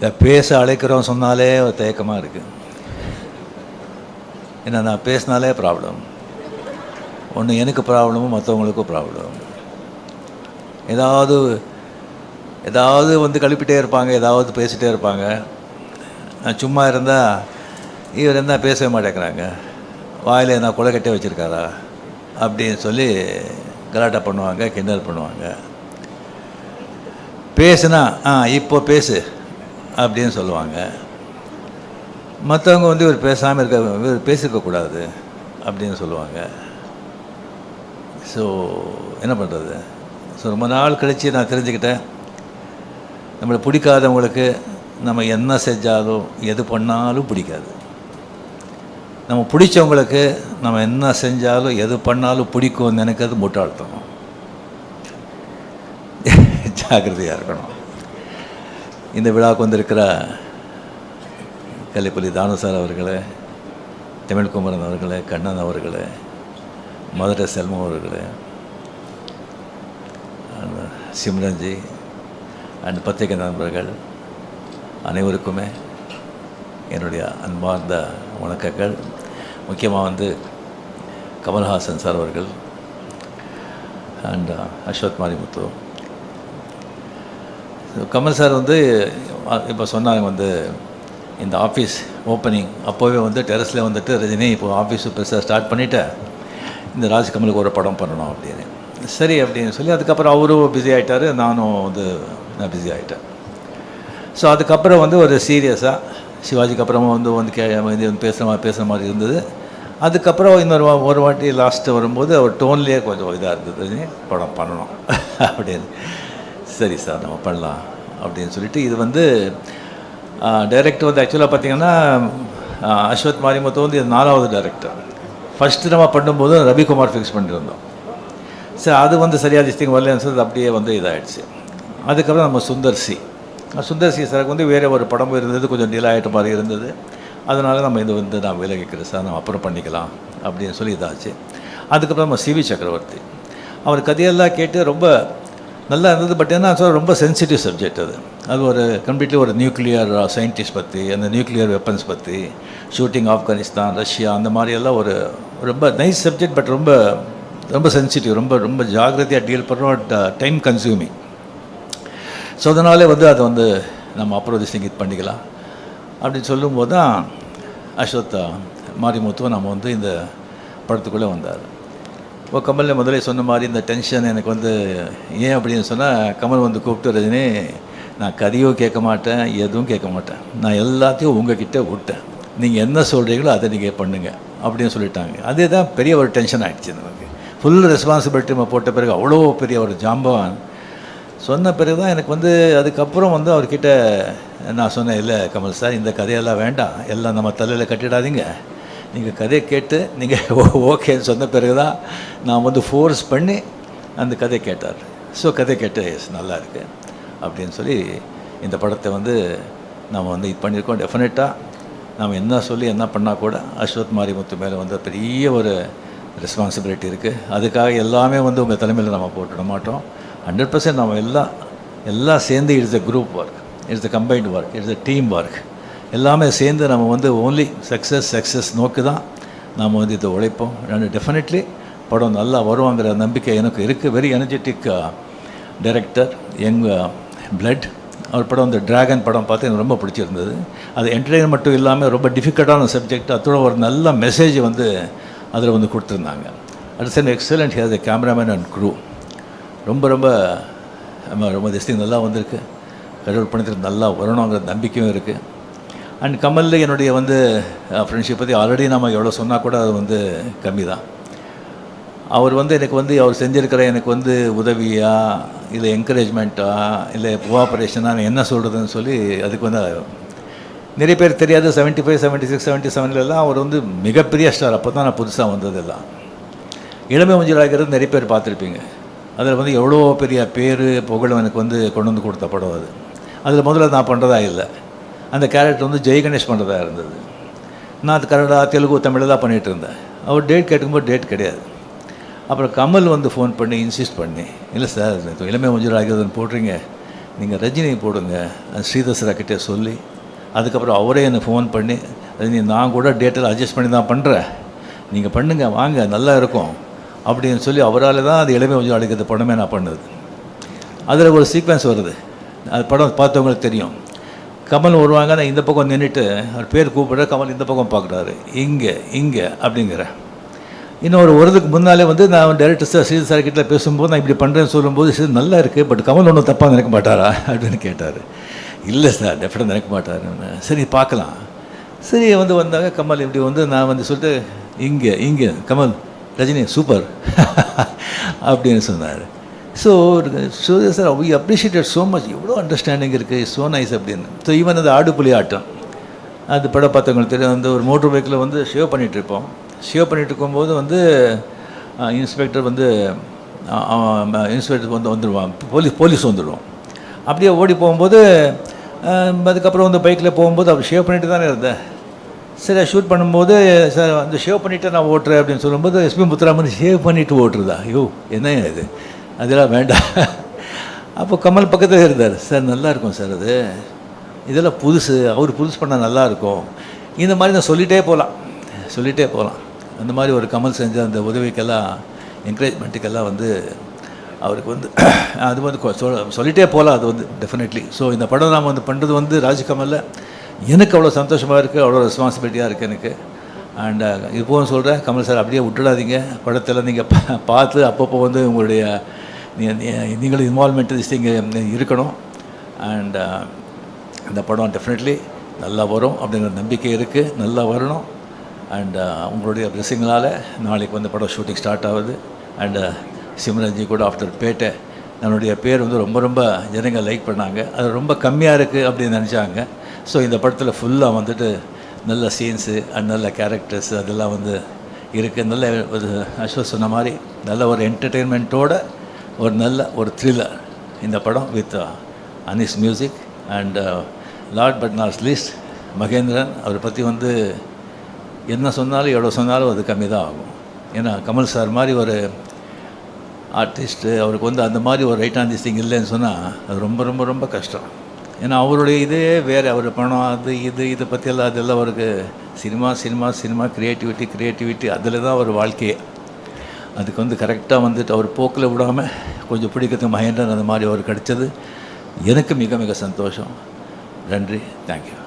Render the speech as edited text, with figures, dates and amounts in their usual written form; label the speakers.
Speaker 1: இந்த பேச அழைக்கிறோம் சொன்னாலே ஒரு தயக்கமாக இருக்குது. ஏன்னா நான் பேசினாலே ப்ராப்ளம். ஒன்று எனக்கு ப்ராப்ளமும் மற்றவங்களுக்கும் ப்ராப்ளம். ஏதாவது வந்து கழுப்பிட்டே இருப்பாங்க, ஏதாவது பேசிகிட்டே இருப்பாங்க. நான் சும்மா இருந்தால் இவர் என்ன பேசவே மாட்டேங்கிறாங்க, வாயில் என்ன கொலை கட்டே வச்சுருக்காரா அப்படின்னு சொல்லி கலாட்டா பண்ணுவாங்க, கிண்டல் பண்ணுவாங்க. பேசுனா இப்போ பேசு அப்படின்னு சொல்லுவாங்க. மற்றவங்க வந்து இவர் பேசாமல் இவர் பேசியிருக்கக்கூடாது அப்படின்னு சொல்லுவாங்க. ஸோ என்ன பண்ணுறது? ஸோ ரொம்ப நாள் கழித்து நான் தெரிஞ்சுக்கிட்டேன், நம்மளை பிடிக்காதவங்களுக்கு நம்ம என்ன செஞ்சாலும் எது பண்ணாலும் பிடிக்காது. நம்ம பிடிச்சவங்களுக்கு நம்ம என்ன செஞ்சாலும் எது பண்ணாலும் பிடிக்கும்னு நினைக்கிறது முட்டாள்தனம். ஜாக்கிரதையாக இருக்கணும். இந்த விழாவுக்கு வந்திருக்கிற கல்லிப்பள்ளி தானு சார் அவர்களே, தமிழ்குமரன் அவர்களே, கண்ணன் அவர்களே, மதுரை செல்வம் அவர்களே, சிம்ரன்ஜி அண்ட் பத்திரிகை நண்பர்கள் அனைவருக்குமே என்னுடைய அன்பார்ந்த வணக்கங்கள். முக்கியமாக வந்து கமல்ஹாசன் சார் அவர்கள் அண்ட் அஸ்வத் மாரிமுத்து. கமல் சார் வந்து இப்போ சொன்னாங்க வந்து இந்த ஆஃபீஸ் ஓப்பனிங் அப்போவே வந்து டெரஸில் வந்துட்டு ரஜினி இப்போது ஆஃபீஸ் பெருசாக ஸ்டார்ட் பண்ணிவிட்டு இந்த ராஜ்கமலுக்கு ஒரு படம் பண்ணணும் அப்படின்னு. சரி அப்படின்னு சொல்லி அதுக்கப்புறம் அவரும் பிஸி ஆகிட்டார், நானும் வந்து நான் பிஸி ஆகிட்டேன். ஸோ அதுக்கப்புறம் வந்து ஒரு சீரியஸாக சிவாஜிக்கு அப்புறமா வந்து பேசுகிற மாதிரி இருந்தது. அதுக்கப்புறம் ஒரு வாட்டி லாஸ்ட்டு வரும்போது அவர் டோன்லேயே கொஞ்சம் இதாக இருந்தது, படம் பண்ணணும் அப்படின்னு. சரி சார் நம்ம பண்ணலாம் அப்படின்னு சொல்லிட்டு இது வந்து டைரக்டர் வந்து ஆக்சுவலாக பார்த்திங்கன்னா அஸ்வத் மாரிமுத்து வந்து இது 4வது டைரக்டர். ஃபஸ்ட்டு நம்ம பண்ணும்போது ரவிக்குமார் ஃபிக்ஸ் பண்ணியிருந்தோம். சரி அது வந்து சரியாக திஸ்டிங் வரலன்னு சொல்லி அப்படியே வந்து இதாகிடுச்சு. அதுக்கப்புறம் நம்ம சுந்தர் சி சாருக்கு வந்து வேறு ஒரு படம் இருந்தது, கொஞ்சம் டிலே ஆகிட்ட மாதிரி இருந்தது. அதனால் நம்ம இது வந்து நான் விலகிக்கிறேன் சார், நம்ம அப்புறம் பண்ணிக்கலாம் அப்படின்னு சொல்லி இதாச்சு. அதுக்கப்புறம் நம்ம சிவி சக்கரவர்த்தி அவர் கதையெல்லாம் கேட்டு ரொம்ப நல்லா இருந்தது. பட் என்ன சொல்ல ரொம்ப சென்சிட்டிவ் சப்ஜெக்ட் அது ஒரு கம்ப்ளீட்லி ஒரு நியூக்ளியர் சயின்டிஸ்ட் பற்றி, அந்த நியூக்ளியர் வெப்பன்ஸ் பற்றி, ஷூட்டிங் ஆப்கானிஸ்தான், ரஷ்யா, அந்த மாதிரியெல்லாம் ஒரு ரொம்ப நைஸ் சப்ஜெக்ட். பட் ரொம்ப ரொம்ப சென்சிட்டிவ், ரொம்ப ரொம்ப ஜாகிரதையாக டீல் பண்ணுறோம், டைம் கன்சியூமிங். ஸோ அதனாலே வந்து அதை வந்து நம்ம அப்புறம் இது பண்ணிக்கலாம் அப்படின்னு சொல்லும்போது தான் அஸ்வத் மாரிமுத்துவை நம்ம வந்து இந்த படத்துக்குள்ளே வந்தார். இப்போ கமலில் முதலே சொன்ன மாதிரி இந்த டென்ஷன் எனக்கு வந்து ஏன் அப்படின்னு சொன்னால், கமல் வந்து கூப்பிட்டு ரஜினி நான் கதையும் கேட்க மாட்டேன், எதுவும் கேட்க மாட்டேன், நான் எல்லாத்தையும் உங்ககிட்ட விட்டேன், நீங்கள் என்ன சொல்கிறீங்களோ அதை நீங்கள் பண்ணுங்கள் அப்படின்னு சொல்லிட்டாங்க. அதே தான் பெரிய ஒரு டென்ஷன் ஆகிடுச்சு நமக்கு. ஃபுல் ரெஸ்பான்சிபிலிட்டி நம்ம போட்ட பிறகு அவ்வளோ பெரிய ஒரு ஜாம்பவான் சொன்ன பிறகு தான் எனக்கு வந்து அதுக்கப்புறம் வந்து அவர்கிட்ட நான் சொன்னேன், இல்லை கமல் சார் இந்த கதையெல்லாம் வேண்டாம், எல்லாம் நம்ம தலையில் கட்டிடாதீங்க, நீங்கள் கதையை கேட்டு நீங்கள் ஓகேன்னு சொன்ன பிறகு தான் நான் வந்து ஃபோர்ஸ் பண்ணி அந்த கதை கேட்டார். ஸோ கதை கேட்டு நல்லா இருக்குது அப்படின்னு சொல்லி இந்த படத்தை வந்து நம்ம வந்து இது பண்ணியிருக்கோம். டெஃபினட்டாக நம்ம என்ன சொல்லி என்ன பண்ணால் கூட அஸ்வத் மாரிமுத்து மேலே வந்து பெரிய ஒரு ரெஸ்பான்சிபிலிட்டி இருக்குது. அதுக்காக எல்லாமே வந்து உங்கள் தலைமையில் நம்ம போட்டுட மாட்டோம். 100% நம்ம எல்லாம் சேர்ந்து it's a group work, it's a combined work, it's a team work. எல்லாமே சேர்ந்து நம்ம வந்து ஓன்லி சக்ஸஸ் நோக்கி தான் நாம் வந்து இதை உழைப்போம். டெஃபினெட்லி படம் நல்லா வருவாங்கிற நம்பிக்கை எனக்கு இருக்குது. Very energetic director, young blood. அவர் படம் இந்த டிராகன் படம் பார்த்து எனக்கு ரொம்ப பிடிச்சிருந்தது. அது என்டர்டெயின்மெண்ட் மட்டும் இல்லாமல் ரொம்ப டிஃபிகல்ட்டான சப்ஜெக்ட், அதோட ஒரு நல்ல மெசேஜ் வந்து அதில் வந்து கொடுத்துருந்தாங்க. At same excellent has a cameraman and crew. ரொம்ப ரொம்ப ரொம்ப திஸ்டிங் நல்லா வந்திருக்கு. கடவுள் பணத்தில் நல்லா வரணுங்கிற நம்பிக்கையும் இருக்குது. அண்ட் கமலில் என்னுடைய வந்து ஃப்ரெண்ட்ஷிப் பற்றி ஆல்ரெடி நம்ம எவ்வளோ சொன்னால் கூட அது வந்து கம்மி தான். அவர் வந்து எனக்கு வந்து அவர் செஞ்சுருக்கிற எனக்கு வந்து உதவியா இல்லை என்கரேஜ்மெண்ட்டா இல்லை கோஆப்ரேஷனாக என்ன சொல்கிறதுன்னு சொல்லி அதுக்கு வந்து நிறைய பேர் தெரியாது. 75, 76, 77 அவர் வந்து மிகப்பெரிய ஸ்டார். அப்போ தான் நான் புதுசாக வந்ததெல்லாம் இளமை மஞ்சளாகிறது நிறைய பேர் பார்த்துருப்பீங்க. அதில் வந்து எவ்வளோ பெரிய பேர் புகழும் எனக்கு வந்து கொண்டு வந்து கொடுத்த படம் அது. அதில் முதல்ல நான் பண்ணுறதா இல்லை, அந்த கேரக்டர் வந்து ஜெய் கணேஷ் பண்ணுறதா இருந்தது. நான் அது கன்னடா, தெலுங்கு, தமிழில் தான் பண்ணிகிட்டு இருந்தேன். அவர் டேட் கேட்கும்போது டேட் கிடையாது. அப்புறம் கமல் வந்து ஃபோன் பண்ணி இன்சிஸ்ட் பண்ணி, இல்லை சார் இளமை மஞ்சள் ஆகிறதுன்னு போடுறீங்க, நீங்கள் ரஜினி போடுங்க, ஸ்ரீதர் சார்கிட்டே சொல்லி, அதுக்கப்புறம் அவரே என்னை ஃபோன் பண்ணி, ரஜினி நான் கூட டேட்டெல்லாம் அட்ஜஸ்ட் பண்ணி தான் பண்ணுறேன், நீங்கள் பண்ணுங்கள் வாங்க நல்லா இருக்கும் அப்படின்னு சொல்லி அவரால் தான் அது இளமை கொஞ்சம் அழைக்கிறது படமே நான் பண்ணது. அதில் ஒரு சீக்வன்ஸ் வருது, அது படம் பார்த்தவங்களுக்கு தெரியும். கமல் வருவாங்க, நான் இந்த பக்கம் நின்றுட்டு அவர் பேர் கூப்பிட்ற, கமல் இந்த பக்கம் பார்க்குறாரு, இங்கே இங்கே அப்படிங்கிற. இன்னும் ஒரு வருதுக்கு முன்னாலே வந்து நான் டேரக்டர் சார் ஸ்ரீதர் சார் கிட்ட பேசும்போது நான் இப்படி பண்ணுறேன்னு சொல்லும்போது சரி நல்லா இருக்குது, பட் கமல் ஒன்றும் தப்பாக நினைக்க மாட்டாரா அப்படின்னு கேட்டார். இல்லை சார் டெஃபினட்டாக நினைக்க மாட்டாருன்னு. சரி பார்க்கலாம். சரி வந்து வந்தாங்க கமல் இப்படி வந்து நான் வந்து சொல்லிட்டு இங்கே இங்கே கமல் ரஜினி சூப்பர் அப்படின்னு சொன்னார். So sir we appreciated so much, எவ்வளோ அண்டர்ஸ்டாண்டிங் இருக்குது, ஸோ நைஸ் அப்படின்னு. ஸோ ஈவன் அந்த ஆடுபுலி ஆட்டம் அது படம் பார்த்தவங்களுக்கு தெரியும். வந்து ஒரு மோட்டர் பைக்கில் வந்து ஷேவ் பண்ணிகிட்ருப்போம். ஷேவ் பண்ணிகிட்டு இருக்கும்போது வந்து இன்ஸ்பெக்டர் வந்து இன்ஸ்பெக்டர் வந்து வந்துடுவான், போலீஸ் வந்துடுவோம். அப்படியே ஓடி போகும்போது அதுக்கப்புறம் வந்து பைக்கில் போகும்போது அவர் ஷேவ் பண்ணிட்டு தானே இருந்தேன். சரி ஷூட் பண்ணும்போது சார் அந்த ஷேவ் பண்ணிவிட்டு நான் ஓட்டுறேன் அப்படின்னு சொல்லும்போது எஸ்பி முத்துராமன் ஷேவ் பண்ணிவிட்டு ஓட்டுறதா, ஐயோ என்ன இது, அதெல்லாம் வேண்டாம். அப்போ கமல் பக்கத்தில் இருந்தார், சார் நல்லாயிருக்கும் சார் அது, இதெல்லாம் புதுசு, அவர் புதுசு பண்ணால் நல்லாயிருக்கும், இந்த மாதிரி நான் சொல்லிகிட்டே போகலாம். அந்த மாதிரி ஒரு கமல் செஞ்ச அந்த உதவிக்கெல்லாம் என்கரேஜ்மெண்ட்டுக்கெல்லாம் வந்து அவருக்கு வந்து அது வந்து சொல்லிகிட்டே போகலாம் அது வந்து டெஃபினெட்லி. ஸோ இந்த படம் நாம் வந்து பண்ணுறது வந்து ராஜ்கமலில் எனக்கு அவ்வளோ சந்தோஷமாக இருக்குது, அவ்வளோ ரெஸ்பான்சிபிலிட்டியாக இருக்குது எனக்கு. அண்ட் இப்போவும் சொல்கிறேன், கமல் சார் அப்படியே விட்டுடாதீங்க, படத்தில் நீங்கள் பார்த்து அப்பப்போ வந்து உங்களுடைய நீங்களும் இன்வால்மெண்ட் இங்கே இருக்கணும். அண்ட் இந்த படம் டெஃபினெட்லி நல்லா வரும் அப்படிங்கிற நம்பிக்கை இருக்குது, நல்லா வரணும். அண்ட் உங்களுடைய பிளெஸிங்களால் நாளைக்கு வந்து படம் ஷூட்டிங் ஸ்டார்ட் ஆகுது. அண்டு சிம்ரன்ஜி கூட ஆஃப்டர் பேட்டை நம்மளுடைய பேர் வந்து ரொம்ப ரொம்ப ஜனங்க லைக் பண்ணாங்க, அது ரொம்ப கம்மியாக இருக்குது அப்படின்னு நினச்சாங்க. ஸோ இந்த படத்தில் ஃபுல்லாக வந்துட்டு நல்ல சீன்ஸு அண்ட் நல்ல கேரக்டர்ஸ் அதெல்லாம் வந்து இருக்குது. நல்ல ஒரு அஸ்வத் சொன்ன மாதிரி நல்ல ஒரு என்டர்டெயின்மெண்ட்டோட ஒரு நல்ல ஒரு த்ரில்லர் இந்த படம் with Anees music. And last but not least Mahendran, அவரை பற்றி வந்து என்ன சொன்னாலும் எவ்வளோ சொன்னாலும் அது கம்மி தான் ஆகும். ஏன்னா கமல் சார் மாதிரி ஒரு ஆர்டிஸ்ட்டு அவருக்கு வந்து அந்த மாதிரி ஒரு ரைட் ஆன் திஸ் திங் இல்லைன்னு சொன்னால் அது ரொம்ப ரொம்ப ரொம்ப கஷ்டம். ஏன்னா அவருடைய இதே வேறு, அவர் பணம் அது இதை பற்றியெல்லாம் அதெல்லாம் அவருக்கு சினிமா க்ரியேட்டிவிட்டி அதில் தான் ஒரு வாழ்க்கையே. அதுக்கு வந்து கரெக்டாக வந்துட்டு அவர் போக்கில் விடாமல் கொஞ்சம் பிடிக்கிறதுக்கு மகேந்திரன் அந்த மாதிரி அவர் கிடச்சது எனக்கு மிக மிக சந்தோஷம். நன்றி, தேங்க்யூ.